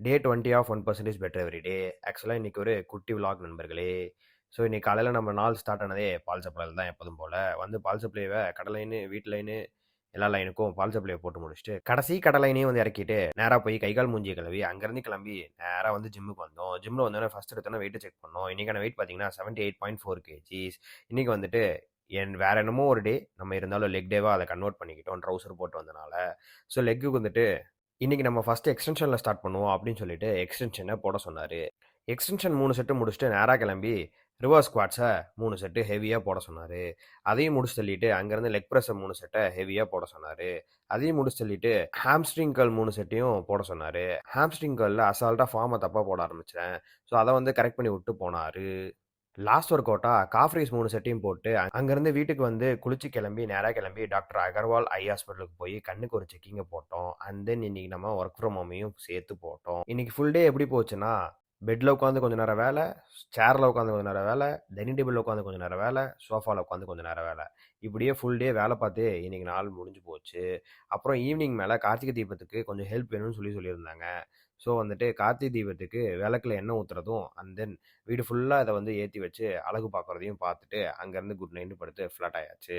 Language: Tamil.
Day 20 of 1% better every day. ஆக்சுவலா இன்னைக்கு ஒரு குட்டி விலாக் நண்பர்களே. ஸோ இன்னைக்கு காலையில நம்ம நாள் ஸ்டார்ட் ஆனதே பால் சப்ளைல தான் எப்போதும் போல. வந்து பால் சப்ளைவை கடை லைனு, வீட்டு லைனு எல்லா லைனுக்கும் பால் சப்ளையை போட்டு முடிச்சுட்டு கடைசி கடை லைனையும் வந்து இறக்கிட்டு நேராக போய் கை கால் மூஞ்சியை கழுவி அங்கேருந்து கிளம்பி நேராக வந்து ஜிம்முக்கு வந்தோம். ஜிம்மில் வந்தோடனே ஃபர்ஸ்ட் எடுத்தோன்னே வெயிட் செக் பண்ணோம். இன்னைக்கான வெயிட் பார்த்தீங்கன்னா 78.4 கேஜிஸ். இன்னைக்கு வந்துட்டு வேற என்னமோ ஒரு டே நம்ம இருந்தாலும் லெக் டேவா அதை கன்வெர்ட் பண்ணிக்கிட்டோம் ட்ரௌசர் போட்டு வந்தனால. ஸோ லெக்குக்கு வந்துட்டு இன்னைக்கு நம்ம ஃபர்ஸ்ட் எக்ஸ்டென்ஷனில் ஸ்டார்ட் பண்ணுவோம் அப்படின்னு சொல்லிட்டு எக்ஸ்டென்ஷனை போட சொன்னார். எக்ஸ்டென்ஷன் 3 செட்டு முடிச்சுட்டு நேராக கிளம்பி ரிவர்ஸ் ஸ்குவாட்ஸை 3 செட்டு ஹெவியாக போட சொன்னார். அதையும் முடிச்சு தள்ளிட்டு அங்கேருந்து லெக் ப்ரெஸ்ஸை 3 செட்டை ஹெவியாக போட சொன்னார். அதையும் முடிச்சு தள்ளிட்டு ஹாம்ஸ்ட்ரிங் கர்ல் 3 செட்டையும் போட சொன்னார். ஹாம்ஸ்ட்ரிங் கர்லில் அசால்ட்டாக ஃபார்மை தப்பாக போட ஆரம்பித்தேன். ஸோ அதை வந்து கரெக்ட் பண்ணி விட்டு போனார். லாஸ்ட் ஒர்க் அவுட்டா காஃப் ரைஸ் 3 செட்டையும் போட்டு அங்கேருந்து வீட்டுக்கு வந்து குளிச்சு கிளம்பி நேராக கிளம்பி டாக்டர் அகர்வால் ஐ ஹாஸ்பிட்டலுக்கு போய் கண்ணுக்கு ஒரு செக்கிங்கை போட்டோம். அண்ட் தென் இன்னைக்கு நம்ம ஒர்க் ஃப்ரம் ஹோமையும் சேர்த்து போட்டோம். இன்னைக்கு ஃபுல் டே எப்படி போச்சுன்னா பெட்டில் உட்காந்து கொஞ்சம் நேரம் வேலை, சேரில் உட்காந்து கொஞ்சம் நேரம் வேலை, டைனிங் டேபிளில் உட்காந்து கொஞ்சம் நேரம் வேலை, சோஃபாவில் உட்காந்து கொஞ்சம் நேரம் வேலை. இப்படியே ஃபுல் டே வேலை பார்த்து இன்னைக்கு நாள் முடிஞ்சு போச்சு. அப்புறம் ஈவினிங் மேலே கார்த்திகை தீபத்துக்கு கொஞ்சம் ஹெல்ப் வேணும்னு சொல்லியிருந்தாங்க. ஸோ வந்துட்டு கார்த்திகை தீபத்துக்கு விளக்கில் எண்ணெய் ஊற்றுறதும் அண்ட் தென் வீடு ஃபுல்லாக இதை வந்து ஏற்றி வச்சு அழகு பார்க்குறதையும் பார்த்துட்டு அங்கேருந்து குட் நைட்டு படுத்து ஃப்ளாட் ஆயாச்சு.